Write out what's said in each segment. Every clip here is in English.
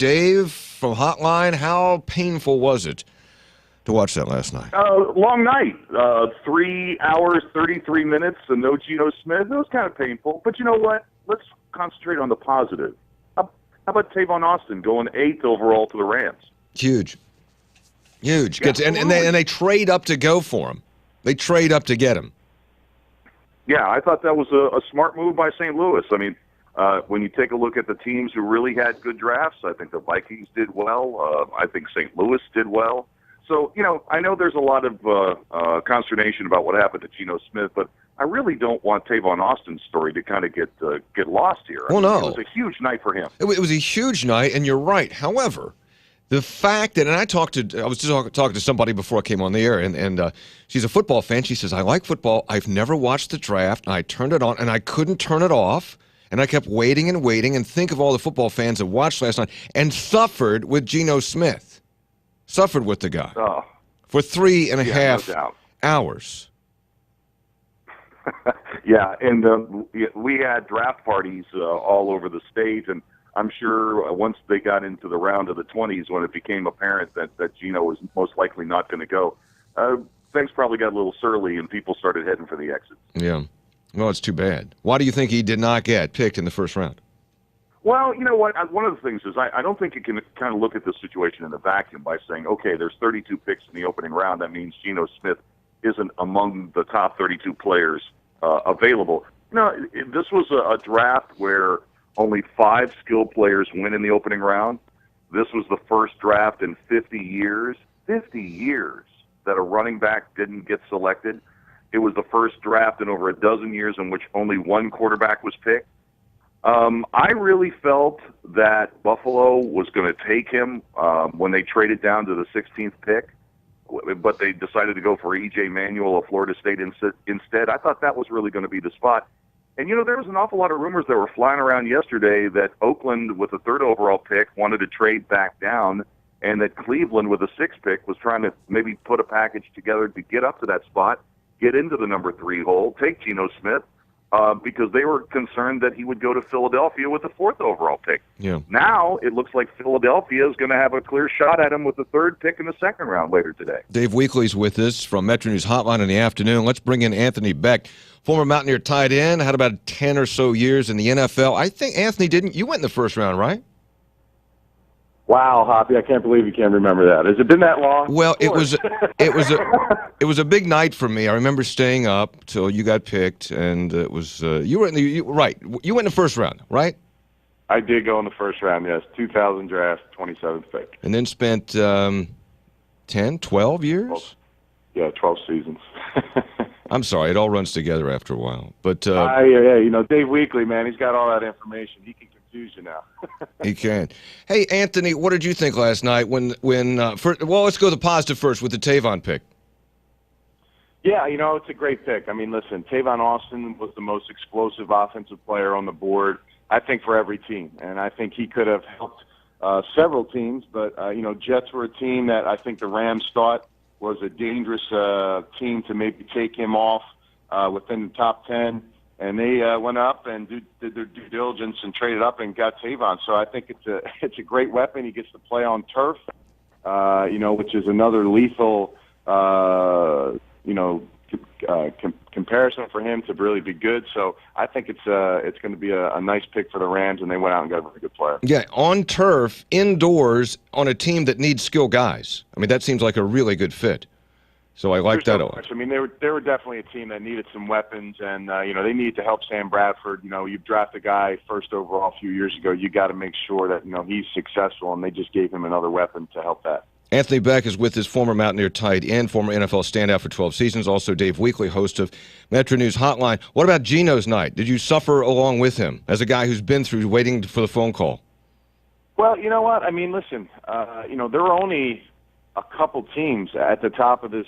Dave from Hotline, how painful was it to watch that last night? Long night. 3 hours, 33 minutes, and no Geno Smith. It was kind of painful. But you know what? Let's concentrate on the positive. How about Tavon Austin going 8th overall to the Rams? Huge. Huge. Yeah, and they trade up to go for him. They trade up to get him. Yeah, I thought that was a smart move by St. Louis. I mean, when you take a look at the teams who really had good drafts, I think the Vikings did well. I think St. Louis did well. So, I know there's a lot of consternation about what happened to Geno Smith, but I really don't want Tavon Austin's story to kind of get lost here. Well, no. It was a huge night for him. It was a huge night, and you're right. However, the fact that, and I was just talking to somebody before I came on the air, and she's a football fan. She says, I like football. I've never watched the draft. I turned it on, and I couldn't turn it off. And I kept waiting and waiting, and think of all the football fans that watched last night and suffered with Geno Smith. Suffered with the guy for 3.5 hours. Yeah, and we had draft parties all over the state, and I'm sure once they got into the round of the 20s, when it became apparent that Geno was most likely not going to go, things probably got a little surly, and people started heading for the exits. Yeah. Well, it's too bad. Why do you think he did not get picked in the first round? Well, you know what? One of the things is I don't think you can kind of look at the situation in a vacuum by saying, okay, there's 32 picks in the opening round. That means Geno Smith isn't among the top 32 players available. This was a draft where only 5 skilled players win in the opening round. This was the first draft in 50 years that a running back didn't get selected. It was the first draft in over a dozen years in which only one quarterback was picked. I really felt that Buffalo was going to take him when they traded down to the 16th pick, but they decided to go for E.J. Manuel of Florida State instead. I thought that was really going to be the spot. And, there was an awful lot of rumors that were flying around yesterday that Oakland, with the 3rd overall pick, wanted to trade back down, and that Cleveland, with the 6th pick, was trying to maybe put a package together to get up to that spot, get into the number 3 hole, take Geno Smith, because they were concerned that he would go to Philadelphia with the 4th overall pick. Yeah. Now it looks like Philadelphia is going to have a clear shot at him with the 3rd pick in the 2nd round later today. Dave Weekley's with us from MetroNews Hotline in the afternoon. Let's bring in Anthony Becht, former Mountaineer tight end, had about 10 or so years in the NFL. I think, Anthony, you went in the first round, right? Wow, Hoppy, I can't believe you can't remember that. Has it been that long? Well, it was a big night for me. I remember staying up till you got picked, and it was you went in the first round, right? I did go in the first round, yes. 2000 draft, 27th pick. And then spent 10, 12 years? 12 seasons. I'm sorry, it all runs together after a while. But Dave Weekley, man, he's got all that information. He can confuse you now. He can. Hey, Anthony, what did you think last night when first, well, let's go the positive first with the Tavon pick. Yeah, it's a great pick. I mean, listen, Tavon Austin was the most explosive offensive player on the board, I think, for every team. And I think he could have helped several teams. But, Jets were a team that I think the Rams thought was a dangerous team to maybe take him off within the top 10. And they went up and did their due diligence and traded up and got Tavon. So I think it's a great weapon. He gets to play on turf, which is another lethal, comparison for him to really be good. So I think it's going to be a nice pick for the Rams, and they went out and got a very good player. Yeah, on turf, indoors, on a team that needs skilled guys. I mean, that seems like a really good fit. So I like that a lot. I mean, they were definitely a team that needed some weapons, and they needed to help Sam Bradford. You draft a guy 1st overall a few years ago, you got to make sure that he's successful, and they just gave him another weapon to help that. Anthony Becht is with his former Mountaineer tight end, former NFL standout for 12 seasons, also Dave Weekley, host of MetroNews Hotline. What about Geno's night? Did you suffer along with him as a guy who's been through waiting for the phone call? Well, you know what? I mean, listen, there were only a couple teams at the top of this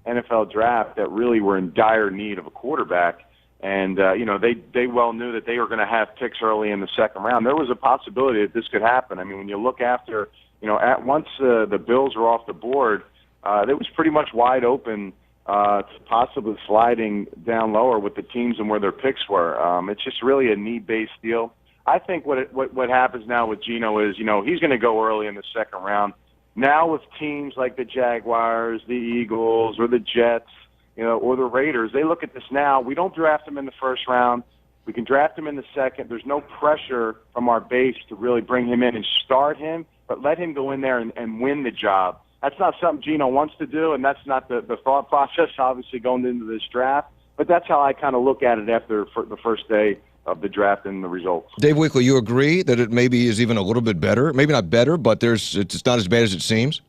NFL draft that really were in dire need of a quarterback. And, they well knew that they were going to have picks early in the 2nd round. There was a possibility that this could happen. I mean, when you look after, once the Bills were off the board, it was pretty much wide open to possibly sliding down lower with the teams and where their picks were. It's just really a need-based deal. I think what happens now with Geno is, he's going to go early in the second round. Now with teams like the Jaguars, the Eagles, or the Jets, or the Raiders, they look at this now. We don't draft him in the first round. We can draft him in the second. There's no pressure from our base to really bring him in and start him, but let him go in there and win the job. That's not something Geno wants to do, and that's not the thought process, obviously, going into this draft. But that's how I kind of look at it after the first day of the draft and the results. Dave Weekley, you agree that it maybe is even a little bit better? Maybe not better, but it's not as bad as it seems?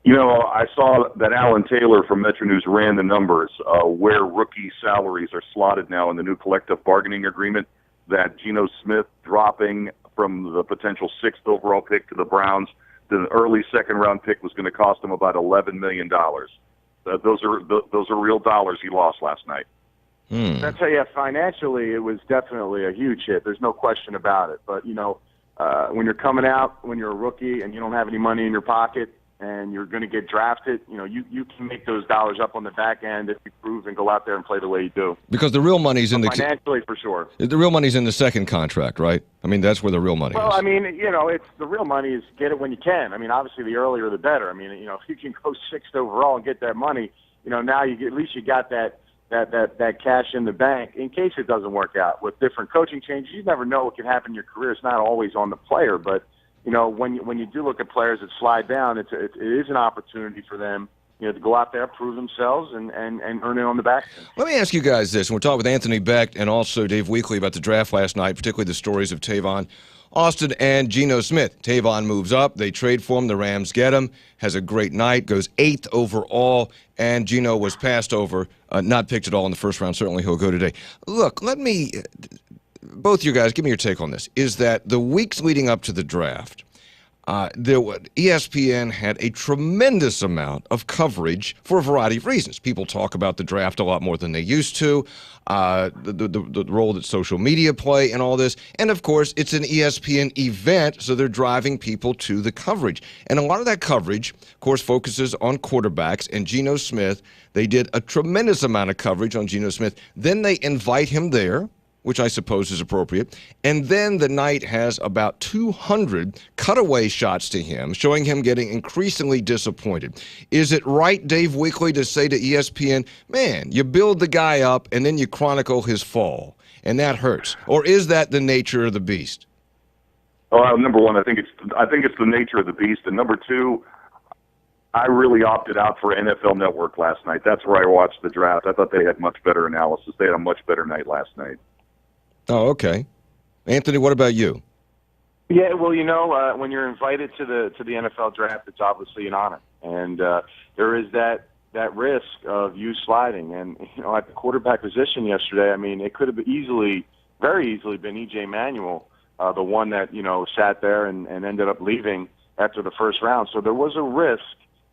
I saw that Alan Taylor from MetroNews ran the numbers where rookie salaries are slotted now in the new collective bargaining agreement, that Geno Smith dropping from the potential 6th overall pick to the Browns to the early second-round pick was going to cost him about $11 million. Those are real dollars he lost last night. I tell you, financially, it was definitely a huge hit. There's no question about it. But, when you're coming out, when you're a rookie and you don't have any money in your pocket and you're going to get drafted, you can make those dollars up on the back end if you prove and go out there and play the way you do. Because the real money's in financially, for sure. The real money's in the second contract, right? I mean, that's where the real money is. Well, I mean, it's the real money is get it when you can. I mean, obviously, the earlier the better. I mean, if you can go 6th overall and get that money, now at least you got that cash in the bank in case it doesn't work out. With different coaching changes, you never know what can happen in your career. It's not always on the player, but when you do look at players that slide down, it is an opportunity for them, to go out there, prove themselves, and earn it on the back end. Let me ask you guys this, and we're talking with Anthony Becht and also Dave Weekley about the draft last night, particularly the stories of Tavon Austin and Geno Smith. Tavon moves up. They trade for him. The Rams get him. Has a great night. Goes 8th overall. And Geno was passed over, not picked at all in the first round. Certainly he'll go today. Look, both you guys, give me your take on this. Is that the weeks leading up to the draft, ESPN had a tremendous amount of coverage for a variety of reasons. People talk about the draft a lot more than they used to, the role that social media play in all this. And, of course, it's an ESPN event, so they're driving people to the coverage. And a lot of that coverage, of course, focuses on quarterbacks. And Geno Smith, they did a tremendous amount of coverage on Geno Smith. Then they invite him there, which I suppose is appropriate. And then the night has about 200 cutaway shots to him, showing him getting increasingly disappointed. Is it right, Dave Weekley, to say to ESPN, man, you build the guy up and then you chronicle his fall, and that hurts? Or is that the nature of the beast? Well, number one, I think it's the nature of the beast, and number two, I really opted out for NFL Network last night. That's where I watched the draft. I thought they had much better analysis. They had a much better night last night. Oh, okay. Anthony, what about you? Yeah, well, when you're invited to the NFL draft, it's obviously an honor, and there is that risk of you sliding. And at the quarterback position yesterday, I mean, it could have very easily been E.J. Manuel, the one that sat there and ended up leaving after the first round. So there was a risk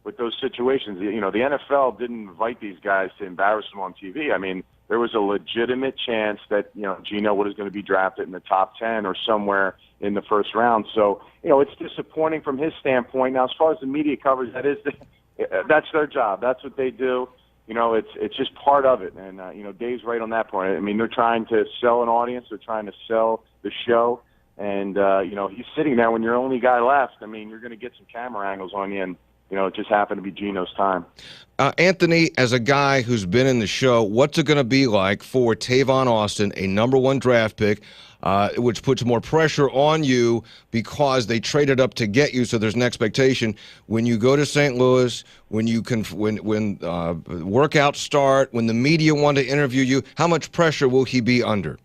with those situations. The NFL didn't invite these guys to embarrass them on TV. I mean, there was a legitimate chance that, Geno was going to be drafted in the top 10 or somewhere in the first round. So, it's disappointing from his standpoint. Now, as far as the media coverage, that's their job. That's what they do. It's just part of it. And, Dave's right on that point. I mean, they're trying to sell an audience. They're trying to sell the show. And, he's sitting there when you're the only guy left. I mean, you're going to get some camera angles on you, and it just happened to be Geno's time. Anthony, as a guy who's been in the show, what's it going to be like for Tavon Austin, a #1 draft pick, which puts more pressure on you because they traded up to get you, so there's an expectation. When you go to St. Louis, when workouts start, when the media want to interview you, how much pressure will he be under?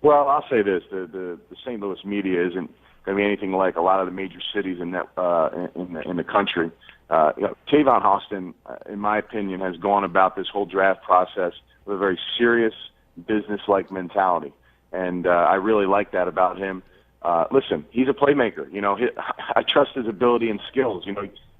Well, I'll say this. The St. Louis media isn't going to be anything like a lot of the major cities in the country. Tavon Austin, in my opinion, has gone about this whole draft process with a very serious, business-like mentality, and I really like that about him. Listen, he's a playmaker. I trust his ability and skills.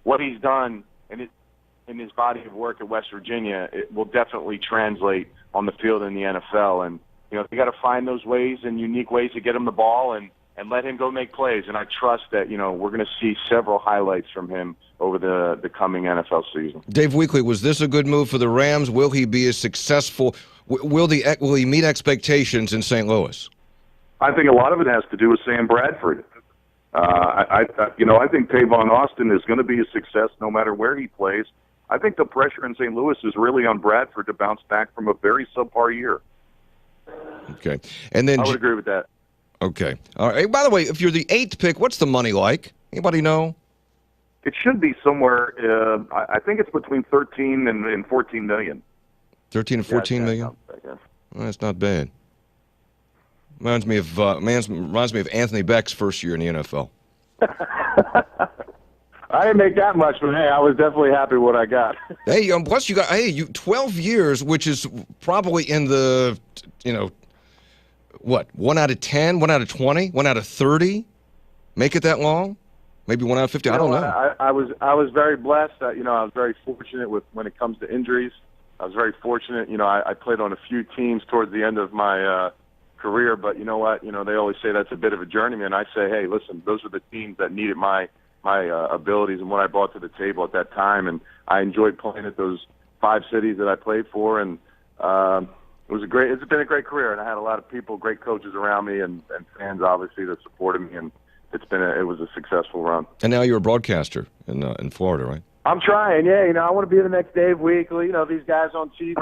What he's done in his body of work at West Virginia, it will definitely translate on the field in the NFL. And you got to find those ways and unique ways to get him the ball and let him go make plays. And I trust that, we're going to see several highlights from him over the coming NFL season. Dave Weekley, was this a good move for the Rams? Will he be as successful? Will he meet expectations in St. Louis? I think a lot of it has to do with Sam Bradford. I think Tavon Austin is going to be a success no matter where he plays. I think the pressure in St. Louis is really on Bradford to bounce back from a very subpar year. Okay. And then I would agree with that. Okay. All right. Hey, by the way, if you're the 8th pick, what's the money like? Anybody know? It should be somewhere, I think it's between 13 and 14 million. 13 and 14 million? Well, that's not bad. Reminds me of Anthony Becht's first year in the NFL. I didn't make that much, but hey, I was definitely happy with what I got. Hey, plus you got 12 years, which is probably in the, what, 1 out of 10, 1 out of 20, 1 out of 30? Make it that long? Maybe 1 out of 50. I don't know. I was very blessed. I was very fortunate when it comes to injuries. I was very fortunate. I played on a few teams towards the end of my career, but you know what? They always say that's a bit of a journeyman. I say, hey, listen, those are the teams that needed my abilities and what I brought to the table at that time, and I enjoyed playing at those 5 cities that I played for, and it's been a great career, and I had a lot of people, great coaches around me, and fans obviously that supported me, and it was a successful run. And now you're a broadcaster in Florida, right? I'm trying, yeah. I want to be the next Dave Weekley. These guys on TV,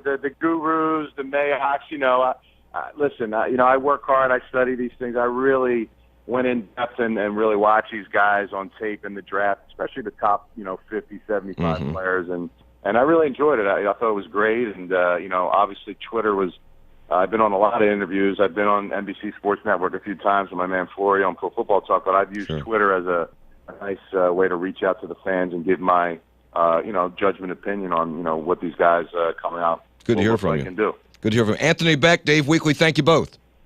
the gurus, the Mayhawks. Listen, I work hard. I study these things. I really went in depth and really watch these guys on tape in the draft, especially the top, 50, 75 players, and I really enjoyed it. I thought it was great, and obviously Twitter was. I've been on a lot of interviews. I've been on NBC Sports Network a few times with my man Florio on Pro Football Talk, but I've used Twitter as a nice way to reach out to the fans and give my judgment opinion on what these guys coming out. Good to hear from you. Good to hear from you. Anthony Becht, Dave Weekley, thank you both.